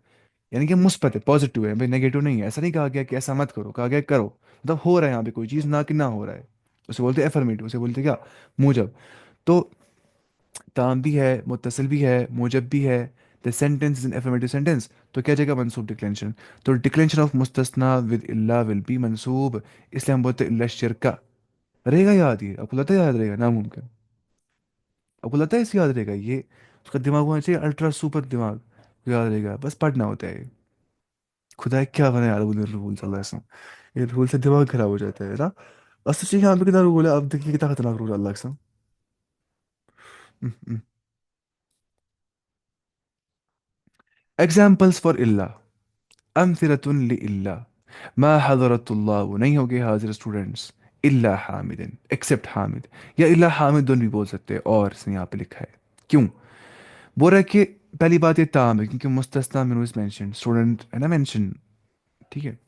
यानी कि मुस्बत है, पॉजिटिव है भाई, नेगेटिव नहीं है। ऐसा नहीं कहा गया कि ऐसा मत करो, कहा गया करो, मतलब हो रहा है यहाँ पे कोई चीज़, ना कि ना हो रहा है, उसे बोलते हैं एफर्मेटिव, उसे बोलते हैं क्या, मूजब। तो ताम भी है, मुत्तसिल भी है, मूजब भी है, the sentence is an affirmative sentence, तो क्या जाएगा मंसूब डिक्लेंशन। तो डिक्लेंशन ऑफ मुस्तस्ना विद इल्ला विल बी मंसूब, इसलिए हम बोलते हैं इल्ला शिरका। रहेगा याद, ये आपको लगता है याद रहेगा, नामुमकिन, आपको लगता है इसे याद रहेगा ये, उसका दिमाग होना चाहिए अल्ट्रा सुपर दिमाग, याद रहेगा, बस पढ़ना होता है। खुदा क्या बना यार रूल चल रहा है इसमें, ये रूल से दिमाग खराब हो जाता है ना। बस सोचिए यहाँ पे कितना रूल है, अब देखिए कितना खतरनाक रूल है अल्लाह का। एग्जाम्पल्स फॉर इल्ला, अमथिलतुन लिल्ला, मा हज़रत तुल्लाब, नहीं होंगे हाजिर स्टूडेंट्स, इल्ला हामिदन एक्सेप्ट हामिद, या इल्ला हामिदुन भी बोल सकते हैं, और इसने यहाँ पे लिखा है क्यों, बोल रहा है कि पहली बात ये ताम है क्योंकि मुस्तस्ना मिन इज मेंशन, स्टूडेंट है ना मेंशन, ठीक है।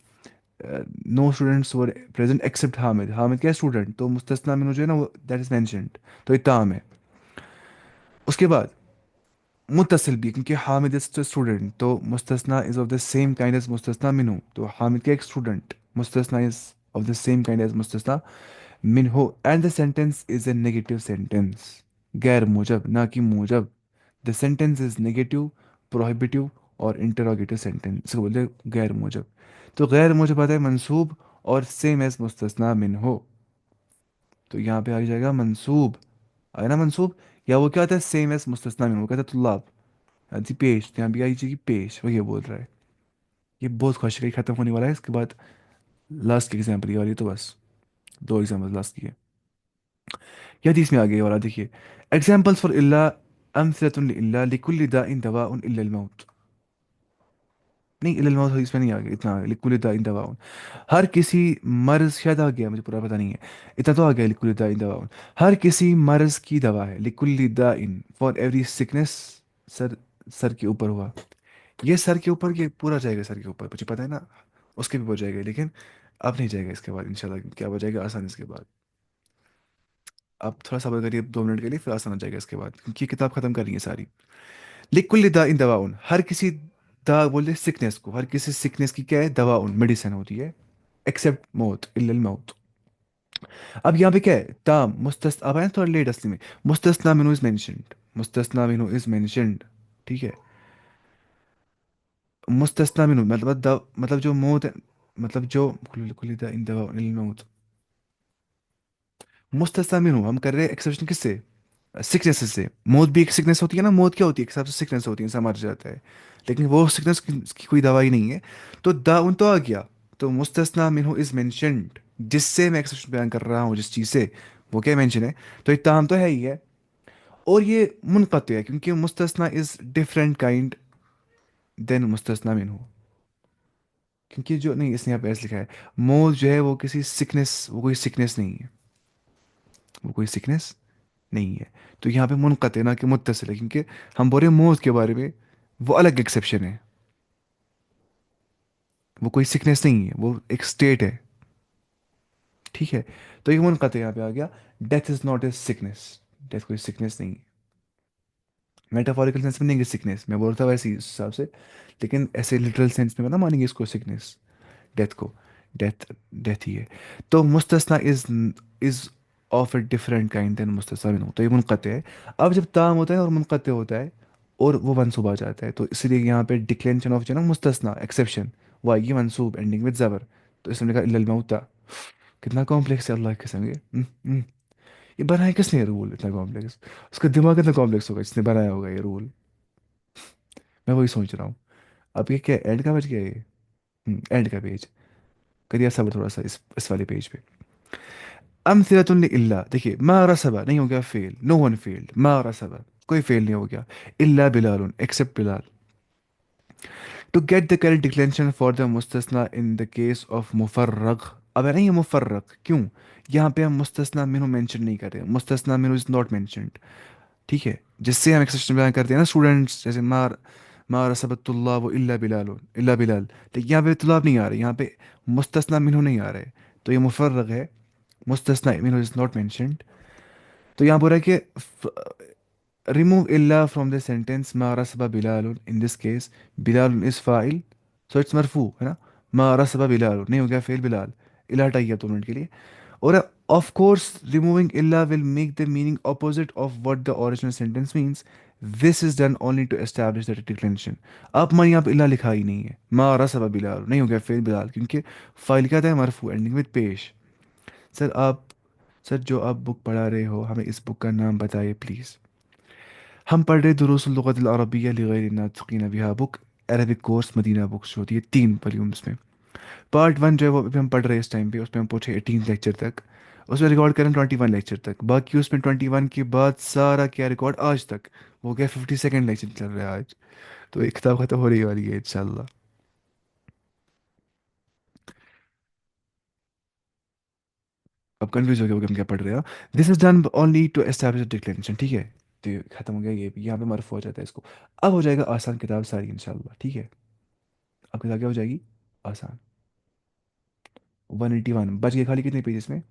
No students were present except Hamid, Hamid क्या स्टूडेंट, तो मुस्तस्ना मिन जो है ना वो दैट इज मेंशनड, तो ये ताम है। उसके बाद मुत्तसिल भी, क्योंकि हामिद इज स्टूडेंट, तो मुस्तस्ना is of the same kind as मुस्तस्ना मिनहु, तो हामिद का एक स्टूडेंट, मुस्तस्ना is of the same kind as मुस्तस्ना मिनहु, and the sentence is a negative sentence, गैर मूजब ना कि मूजब। The sentence is negative, prohibitive और इंटरोगेटिव सेंटेंस, इसको बोलते हैं गैर मूजब। तो गैर मूजब आता है मंसूब और सेम एज मुस्तस्ना मिनहु, तो यहाँ पे आ जाएगा मंसूब, आया ना मंसूब। या वो क्या होता है सेम एज मुस्तस्ना मिनहु, वो कहता है तुल्लाब, हाँ जी पेश, तो यहाँ भी आई जी की पेश, वो ये बोल रहा है। ये बहुत खुश है खत्म होने वाला है, इसके बाद लास्ट की एग्जाम्पल ये वाली, तो बस दो एग्जाम्पल लास्ट की है। ये हदीस में आ गई वाला, देखिए, एग्जाम्पल्स फॉर इल्ला, अमसलतुन लिल्ला लिकुल्लि दाइन दवाउन इल्ला मौत, नहीं इल्ला मौत हदीस में नहीं आ गया, इतना आ गया लिकुल्लि दाइन दवाउन, हर किसी मर्ज, शायद आ गया मुझे पूरा पता नहीं है, इतना तो आ गया लिकुल्लि दाइन दवाउन, हर किसी मर्ज की दवा है, लिकुल्लि दाइन for every sickness, sir, sir के ऊपर हुआ, ये सर के ऊपर, ये पूरा जाएगा सर के ऊपर, मुझे पता है ना, उसके भी हो जाएगा, लेकिन अब नहीं जाएगा इसके बाद इंशाल्लाह, क्योंकि अब हो जाएगा आसान इसके बाद। अब थोड़ा सब्र करिए 2 मिनट के लिए, फिर आसान हो जाएगा इसके बाद, क्योंकि ये किताब खत्म करनी है सारी। लिकुल दा इन दवाउन, हर किसी दा बोले सिकनेस को, हर किसी सिकनेस की क्या है, दवाउन मेडिसिन होती है, एक्सेप्ट मौत, इल्लल मौत। अब यहाँ पे क्या है, ताम मुस्तस, अब है ना थोड़ा लेट असली में, मुस्तस्ना मिनहु इज मेंशन्ड, मुस्तस्ना मिनहु इज मेंशन्ड, ठीक है। मुस्तस्ना मिनहु मतलब मतलब जो मौत है, मतलब जो कुल दा इन दवाउन इल्लल मौत, मुस्तस्ना मिनहु हम कर रहे हैं एक्सेप्शन किससे, सिकनेस से। मौत भी एक सिकनेस होती है ना, मौत क्या होती है, एक हिसाब से सिकनेस होती है, इंसान मर जाता है, लेकिन वो सिकनेस की कोई दवाई नहीं है। तो दाउन तो आ गया, तो मुस्तस्ना मिनहु इज मेंशन्ड, जिससे मैं एक्सेप्शन बयान कर रहा हूँ जिस चीज़ से, वो क्या मेंशन है, तो इत्ताम तो है ही है। और ये मुनक़ती है, क्योंकि मुस्तस्ना इज डिफरेंट काइंड देन मुस्तस्ना मिनहु, क्योंकि जो नहीं, इसने यहाँ पे ऐसे लिखा है, मौत जो है वो किसी सिकनेस, वो कोई सिकनेस नहीं है, वो कोई सिकनेस नहीं है। तो यहाँ पे मुनक़ते ना कि मुत्तसिल है, क्योंकि हम बोल रहे हैं मौत के बारे में, वो अलग एक्सेप्शन है, वो कोई सिकनेस नहीं है, वो एक स्टेट है, ठीक है। तो ये मुनक़ते यहाँ पे आ गया, death is not a sickness, death कोई सिकनेस नहीं है, मेटाफोरिकल सेंस में नहीं सिकनेस, मैं बोल रहा था वैसे ही उस हिसाब से, लेकिन ऐसे लिटरल सेंस में ना मानेंगे इसको सिकनेस, डेथ को, डेथ डेथ ही है। तो मुस्तस्ना is of a different kind than मुस्तस्ना मिनहु, तो ये मुनक़ते है। अब जब ताम होता है और मुनक़ते होता है और वो मंसूब आ जाता है, तो इसलिए यहाँ पे डिक्लेरेशन ऑफ जो है ना मुस्तस्ना एक्सेप्शन, वो आएगी मंसूब एंडिंग विद ज़बर, तो इसमें लिखा इल्लल मौता। कितना कॉम्प्लेक्स है, अल्लाह की कसम, ये ये बनाया किसने, ये रूल इतना कॉम्प्लेक्स, उसका दिमाग कितना कॉम्प्लेक्स होगा जिसने बनाया होगा ये रूल, मैं वही सोच रहा हूँ। अब ये क्या एंड का बच गया ये, एंड का पेज, करिए सबर थोड़ा सा इस वाले पेज पे। अमथिलतुन इल्ला, देखिए मा रसबा नहीं हो गया फेल, नो वन फेल्ड, मा रसबा कोई फेल नहीं हो गया, इल्ला Bilal except Bilal. To get the correct declaration for the मुस्तस्ना इन द केस ऑफ मुफर्रग, अब है ना ये मुफर्रग क्यों, यहाँ पे हम मुस्तस्ना मिनहु मेंशन नहीं कर रहे, मुस्तस्ना मिनहु इज नॉट मेंशन्ड, ठीक है। जिससे हम एक्सेप्शन बयान करते हैं ना स्टूडेंट्स, जैसे मार मार रसबतुल्लाह वो इल्ला बिलाल, लेकिन यहाँ पे तुलाब नहीं आ रही, यहाँ पे मुस्तस्ना मिनहु नहीं आ रहे, तो ये मुफर्रग है, मुस्तस्ना मिनहु इज नॉट मेंशन्ड। तो यहाँ बोल रहा है कि remove illa from the sentence ma rasaba bilalun, in this case bilalun is fa'il, so it's marfu है ना, ma rasaba bilalun नहीं हो गया फेल बिलाल, इला हटाइए 2 मिनट के लिए। और of course removing illa will make the meaning opposite of what the original sentence means, this is done only to establish that declension। आप हमारे यहाँ पे इल्ला लिखा ही नहीं है, मा रसबा बिलाल नहीं हो गया फेल बिलाल, क्योंकि फाइल क्या था, मरफू एंडिंग विद पेश। सर आप, सर जो आप बुक पढ़ा रहे हो हमें इस बुक का नाम बताइए प्लीज़। हम पढ़ रहे दुरूस लुगत अल अरबिया लिगैर नातिकीन बिहा book, Arabic course Medina books जो होती है 3 वॉल्यूम्स में। पार्ट 1 जो है वो अभी हम पढ़ रहे हैं इस टाइम पे, उसमें हम पहुंचे 18 लेक्चर तक, उसमें रिकॉर्ड करें 21 लेक्चर तक, बाकी उसमें 21 के बाद सारा क्या रिकॉर्ड आज तक, वो क्या 52nd लेक्चर चल रहा है आज। तो एक किताब खत्म हो रही वाली है इंशाल्लाह। अब कन्फ्यूज हो गया कि हम क्या पढ़ रहे हैं। This is done only to establish declaration, ठीक है। तो ये खत्म हो गया, ये भी यहाँ पे मर्फ हो जाता है इसको। अब हो जाएगा आसान किताब सारी इंशाल्लाह, ठीक है। अब किताब क्या हो जाएगी, आसान। 181 बच गए, खाली कितने पेज इसमें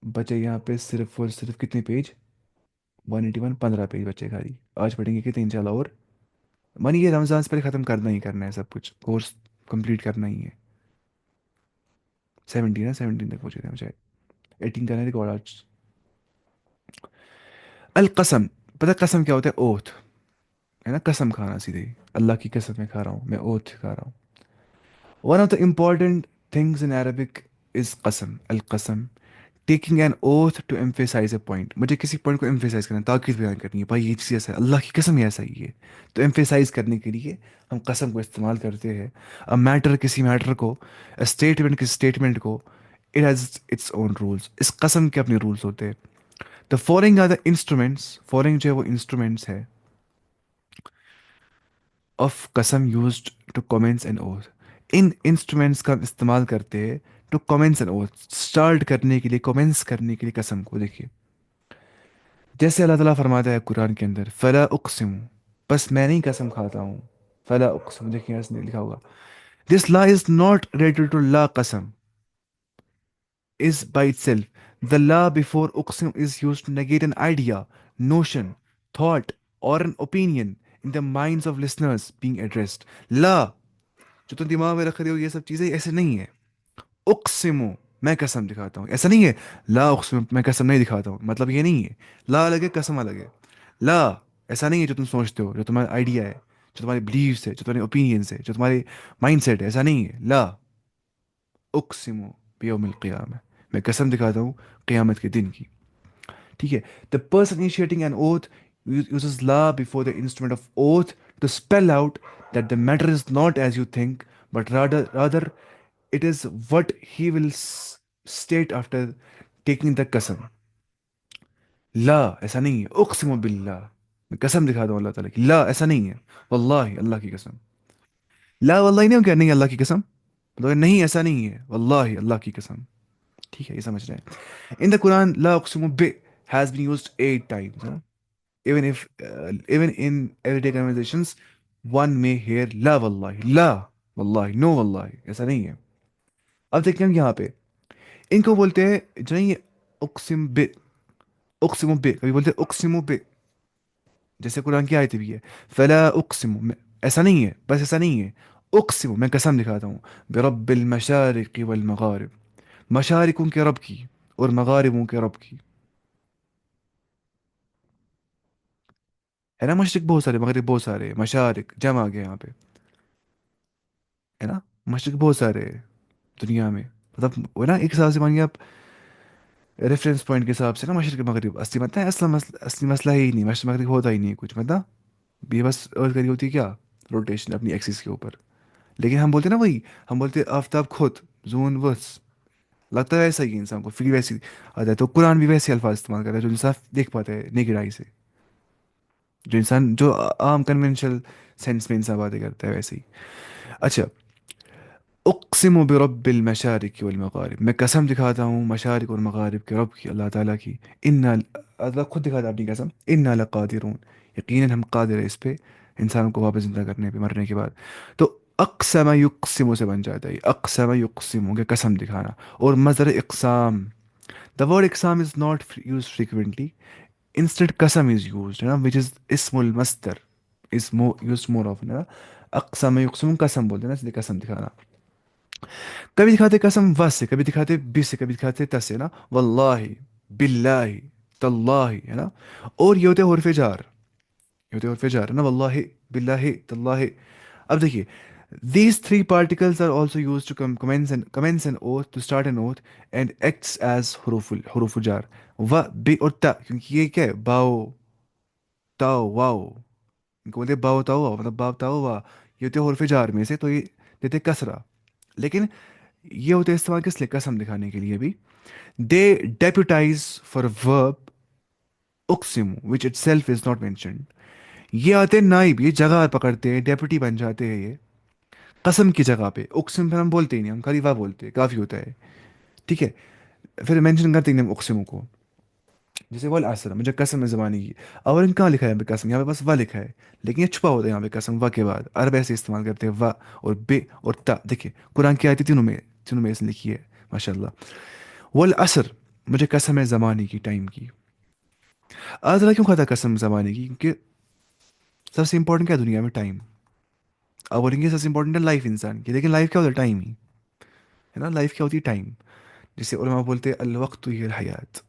बचे, यहाँ पे सिर्फ और सिर्फ कितने पेज, 181, 15 पेज बचे खाली। आज पढ़ेंगे कितने इंशाल्लाह, और मानिए ये रमज़ान से पहले ख़त्म करना ही करना है, सब कुछ कोर्स कंप्लीट करना ही है। 17 है, 17 तक पहुँचे थे मुझे, 18 का रिकॉर्ड आज। अल कसम, पता कसम क्या होता है, ओथ, है ना, कसम खाना सीधे, अल्लाह की कसम मैं खा रहा हूँ, मैं ओथ खा रहा हूँ। One of the important things in Arabic is कसम, अल कसम, taking an oath to emphasise a point, मुझे किसी पॉइंट को एम्फेसाइज करना, ताकीद बयान करनी है, भाई ये चीज़ ऐसा है, अल्लाह की कसम ये ऐसा ही है। तो एम्फेसाइज करने के लिए हम कसम को इस्तेमाल करते हैं। अब मैटर किसी मैटर को, स्टेटमेंट किसी स्टेटमेंट को, it has its own rules, इस कसम के अपने रूल्स होते हैं। The following are the instruments, following जो है वो इंस्ट्रूमेंट्स है ऑफ कसम used to commence and oath, इन इंस्ट्रूमेंट्स का हम इस्तेमाल करते हैं to commence and oath, start करने के लिए, कमेंट्स करने के लिए कसम को। देखिए जैसे अल्लाह ताला फरमाता है कुरान के अंदर, फला उक़सिम, बस मैं नहीं कसम खाता हूँ, फला उक़सिम, देखिए इसने लिखा होगा, This la is not related to la qasam, is by itself. The la before uqsim is used to negate an idea, notion, thought, or an opinion in the minds of listeners being addressed. La, जो तुम दिमाग में रख रहे हो ये सब चीजें ऐसे नहीं है. उक्सिमु, मैं कसम दिखाता हूँ, ऐसा नहीं है. ला उक्सिमु, मैं कसम नहीं दिखाता हूँ, मतलब ये नहीं है. ला अलग है, कसम अलग है. ला ऐसा नहीं है जो तुम सोचते हो, जो तुम्हारा आइडिया है, जो तुम्हारे बिलीव्स है, जो तुम्हारे ओपिनियंस है, जो तुम्हारे माइंड सेट है, ऐसा नहीं है. ला उक्सिमु बियौमिल क़ियामह, मैं कसम दिखाता हूँ क़यामत के दिन की. ठीक है. The person initiating N oath uses la before the instrument of oath to spell out that the matter is not as you think, but rather it is what he will state after taking the qasam. ला ऐसा नहीं है, उक़सिमु बिल्लाह, मैं कसम दिखाता हूँ अल्लाह ताला की. ला ऐसा नहीं है, वल्लाही अल्लाह की कसम. ला वल्लाही नहीं, क्या नहीं है अल्लाह की कसम, मतलब नहीं ऐसा नहीं है, वल्लाही अल्लाह की कसम. ठीक है, ये समझ रहे हैं. इन द कुरान ला उक़सिमु बि has been used 8 times. Even if even in everyday conversations, one may hear la wallahi, no wallahi, ऐसा नहीं है. अब देखते हैं यहाँ पे, इनको बोलते हैं जो नहीं, उक्सिम बे, उक्सिमु बे, कभी बोलते हैं उक्सिमु बे, जैसे कुरान की आयत भी है. फला उक्सिमु, ऐसा नहीं है, बस ऐसा नहीं है. उक्सिमु, मैं कसम दिखाता हूँ, बिरब्बिल मशारिक़ वल मगारिब, मशारिकों के रब की और मगारिबों के रब की. है ना, मशरिक बहुत सारे, मगरिब बहुत सारे, मशारिक जमा आ गया यहाँ पे. है ना, मशरिक बहुत सारे हैं दुनिया में. मतलब वो ना, एक हिसाब से मानिए आप, रेफरेंस पॉइंट के हिसाब से ना, मशरिक मगरिब असली मतलब असली मसला ही नहीं, मशरिक मगरिब होता ही नहीं है कुछ, मतलब ये बस अर्थ करी होती है क्या, रोटेशन अपनी एक्सिस के ऊपर. लेकिन हम बोलते हैं ना वही, हम बोलते हैं आफ्ताब खुद, जून वस, लगता है वैसा ही है, इंसान को फील वैसी आता है. तो कुरान भी वैसे अल्फाज इस्तेमाल करता है जो इंसान देख पाता है नेकेड आई से, जो इंसान जो आम कन्वेंशनल सेंस में इंसान बातें करता है वैसे ही. अच्छा, उक़सिमु बिरब्बिल मशारिक वल मगारिब, मैं कसम दिखाता हूँ मशारिक और मगारिब के रब की, अल्लाह ताला की. इन्ना, अल्लाह खुद दिखाता है अपनी कसम. इन्ना लक़ादिरून, यकीनन हम कादिर है इस पे, इंसान को वापस जिंदा करने पे मरने के बाद. तो अक़सम युक़सिमु से बन जाता है, अक़सम युक़सिमु के कसम दिखाना. और मज़र इक़साम, द वर्ड इक़साम is not use frequently, instead कसम इज यूज, है ना, विच इज इस्मुल मस्दर, is more use more often, है ना. अक़सम युक़सिमु कसम बोलते हैं ना, इसलिए कसम दिखाना. कभी दिखाते कसम व से, कभी दिखाते बी से, कभी दिखाते त से ना. वल्लाही, बिल्लाही, तल्लाही, है ना. और ये होते हुर्फ जार, ये होते हुर्फ जार, है ना, वल्लाही, बिल्लाही, तल्लाही. अब देखिए, these three particles are also used to commence an oath, to start an oath, and acts as हुरूफ जार. व बी और ता, क्योंकि ये क्या है, बाओ ताओ वाओ, इनको बोलते हैं बाओ ताओ वाओ, मतलब बाप ताओ वाह. ये होते हुर्फ जार में से, तो ये देते कसरा. लेकिन ये होते हैं इस्तेमाल किस लिए, कसम दिखाने के लिए भी. दे डेप्यूटाइज फॉर वर्ब उक्सिमु which itself is not mentioned. ये आते हैं नाइब, ये जगह पकड़ते हैं, डेप्यूटी बन जाते हैं ये कसम की जगह पे. उक्सिम फिर हम बोलते ही नहीं, हम खाली वाह बोलते हैं, काफ़ी होता है. ठीक है, फिर मेंशन करते ही नहीं हम उक्सिमु को. जैसे वल असर, मुझे कसम है ज़माने की. और इन कहाँ लिखा है यहाँ पे कसम, यहाँ पे बस वाह लिखा है, लेकिन ये छुपा होता है यहाँ पे कसम वाह के बाद. अरब ऐसे इस्तेमाल करते हैं, वाह और बे और ता. देखिए कुरान की आयतें तीनों में इसने लिखी है, माशाल्लाह. वल असर, मुझे कसम है ज़माने की, टाइम की. अल्लाह क्यों खाता कसम ज़माने की, क्योंकि सबसे इंपॉर्टेंट क्या है दुनिया में, टाइम. अब बोलेंगे सबसे इंपॉर्टेंट है लाइफ इंसान की, लेकिन लाइफ क्या होता है, टाइम ही, है ना. लाइफ क्या होती है, टाइम. जैसे उलमा बोलते हैं अल वक्त ही अल हयात,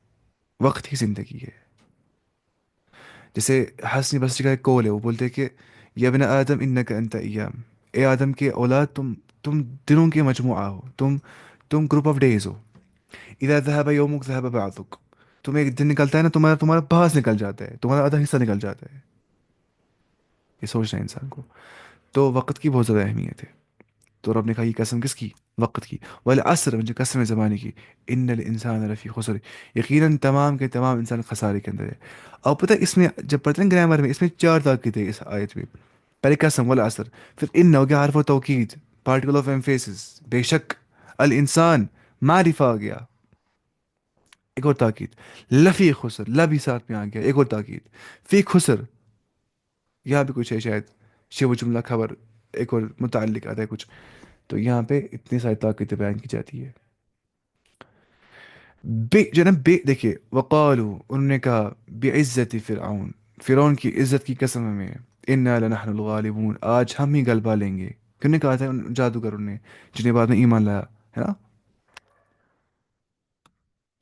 वक्त ही ज़िंदगी है. जैसे हसन बसरी का एक कौल है, वो बोलते हैं कि या बिन आदम इन्नका अंत अय्याम, ए आदम के औलाद, तुम दिनों के मजमुआ हो, तुम ग्रुप ऑफ डेज हो. इधर ज़हब यौमुक ज़हब बादुक, तुम्हें एक दिन निकलता है ना, तुम्हारा तुम्हारा बास निकल जाता है, तुम्हारा आधा हिस्सा निकल जाता है. ये सोचना है इंसान को. तो वक्त की बहुत ज़्यादा अहमियत है. तो रब ने कहा ये कसम किसकी, वक्त की. वल असर, मुझे कसम है ज़माने की. इन्नल इंसान लफ़ी खुसर, यकीनन तमाम के तमाम इंसान खसारे के अंदर है. और पता है इसमें जब पढ़ते हैं ग्रामर में, इसमें 4 ताकीद है इस आयत में. पहले कसम वल असर, फिर इन हो गया हर्फ तौकीद, पार्टिकल ऑफ एम्फेसिस, बेशक, अल इंसान, मारिफा आ गया, एक और ताकीद. लफ़ी खुसर, ला भी साथ में आ गया, एक और ताकीद. फी खुसर, यहाँ भी कुछ है शायद, शिव जुमला खबर, एक और मुताल्लिक आता है कुछ. تو یہاں پہ اتنی ساری طاقتیں بیان کی جاتی ہے. بے جناب بے دیکھیے، وقالو انہوں نے کہا، بعزت فرعون، فرعون کی عزت کی قسم ہمیں، انا لنحن الغالبون، آج ہم ہی غلبہ لیں گے. کیوں نے کہا تھا ان جادوگروں نے جنہیں بعد میں ایمان لایا، ہے نا؟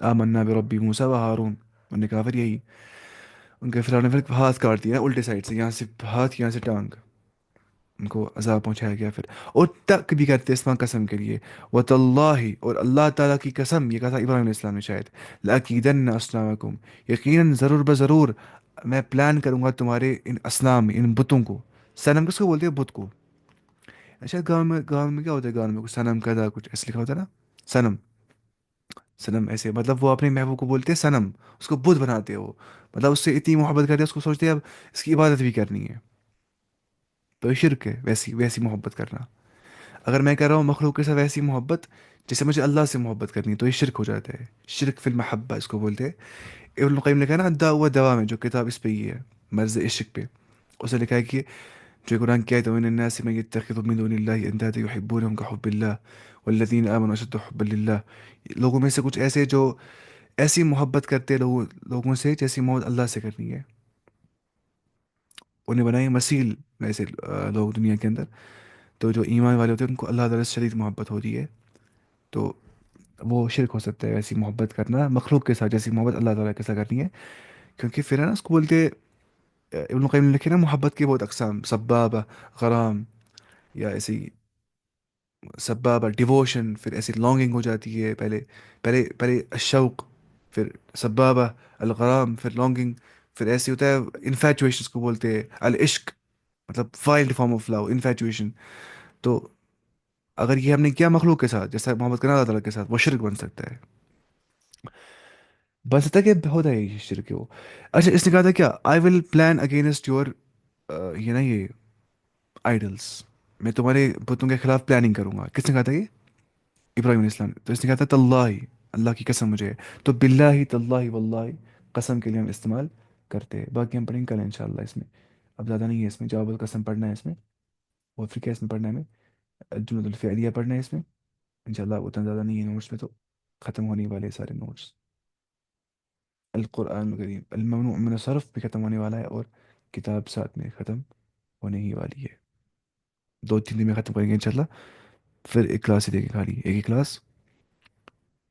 آمنا بربی موسیٰ و ہارون، انہوں نے کہا پھر یہی. ان کے فرعون نے پھر ہاتھ کاٹ دیا نا الٹے سائڈ سے، یہاں سے ہاتھ یہاں سے ٹانگ، ان کو عذاب پہنچایا گیا پھر. اور تک بھی کرتے اس قسم کے لیے، وتاللہ، اور اللہ تعالیٰ کی قسم، یہ کہا تھا ابراہیم علیہ السلام نے شاید، لَأَكِيدَنَّ أَصْنَامَكُمْ، یقیناً ضرور بضرور میں پلان کروں گا تمہارے ان اسنام، ان بتوں کو. صنم کس کو بولتے ہیں؟ بت کو. اچھا گاؤں میں کیا ہوتا ہے؟ گاؤں میں کچھ صنم کا کچھ ایسے لکھا ہوتا ہے نا، صنم. صنم ایسے مطلب وہ اپنے محبوب کو بولتے ہیں صنم، اس کو بت بناتے ہیں وہ. مطلب اس سے اتنی محبت کرتے ہیں، اس کو سوچتے ہیں اب اس کی عبادت بھی کرنی ہے. تو یہ شرک ہے، ویسی ویسی محبت کرنا. اگر میں کر رہا ہوں مخلوق کے ساتھ ویسی محبت جیسے مجھے اللہ سے محبت کرنی ہے، تو یہ شرک ہو جاتا ہے. شرک فی المحبہ اس کو بولتے ہیں. ابن القیم نے کہا نا الداء والدواء میں، جو کتاب اس پہ ہی ہے، مرض عشق پہ، اس نے لکھا ہے کہ جو قرآن کی آیت ہے، وَمِنَ النَّاسِ مَن يَتَّخِذُ مِن دُونِ اللَّهِ أَندَادًا يُحِبُّونَهُمْ كَحُبِّ اللَّهِ وَالَّذِينَ آمَنُوا أَشَدُّ حُبًّا لِلَّهِ. لوگوں میں سے کچھ ایسے جو ایسی محبت کرتے ہیں لوگوں سے جیسی محبت اللہ سے کرنی ہے. انہیں بنائے مثیل ویسے لوگ دنیا کے اندر. تو جو ایمان والے ہوتے ہیں ان کو اللہ تعالیٰ سے شدید محبت ہوتی ہے. تو وہ شرک ہو سکتا ہے ویسی محبت کرنا مخلوق کے ساتھ جیسی محبت اللہ تعالیٰ کے ساتھ کرنی ہے. کیونکہ پھر ہے نا اس کو بولتے ابن القیم نے لکھے نا محبت کے بہت اقسام، سبابہ، غرام، یا ایسی سبابہ ڈیووشن، پھر ایسی لانگنگ ہو جاتی ہے، پہلے پہلے پہلے الشوق، پھر سبابہ، الغرام، پھر لانگنگ، پھر ایسی ہوتا ہے انفیچویشن کو بولتے ہیں العشق، مطلب wild form of love, infatuation. تو اگر یہ ہم نے کیا مخلوق کے ساتھ جیسا محبت کرنا اللہ تعالیٰ کے ساتھ، وہ شرک بن سکتا ہے. بن سکتا ہے کہ ہوتا ہے یہ شرک ہے وہ. اچھا اس نے کہا تھا کیا، آئی ول پلان اگینسٹ یور، یہ نا یہ آئیڈلس، میں تمہارے بتوں کے خلاف پلاننگ کروں گا. کس نے کہا تھا یہ؟ ابراہیم علیہ السلام. تو اس نے کہا تھا تاللہ، اللہ کی قسم مجھے ہے. تو باللہ، تاللہ، واللہ، قسم کے لیے ہم استعمال کرتے ہیں. باقی ہم پڑھیں گے کل انشاءاللہ اس میں. اب زیادہ نہیں ہے اس میں، جواب القسم پڑھنا ہے اس میں، اور پھر کیا اس میں پڑھنا ہے ہمیں؟ جملۃ الفعلیہ پڑھنا ہے اس میں انشاءاللہ. اتنا زیادہ نہیں ہے نوٹس میں، تو ختم ہونے والے ہیں سارے نوٹس. القرآن الکریم الممنوع من الصرف بھی ختم ہونے والا ہے، اور کتاب ساتھ میں ختم ہونے ہی والی ہے. 2 3 دن میں ختم کریں گے انشاءاللہ. پھر ایک کلاس ہی دیں گے، خالی ایک ہی کلاس.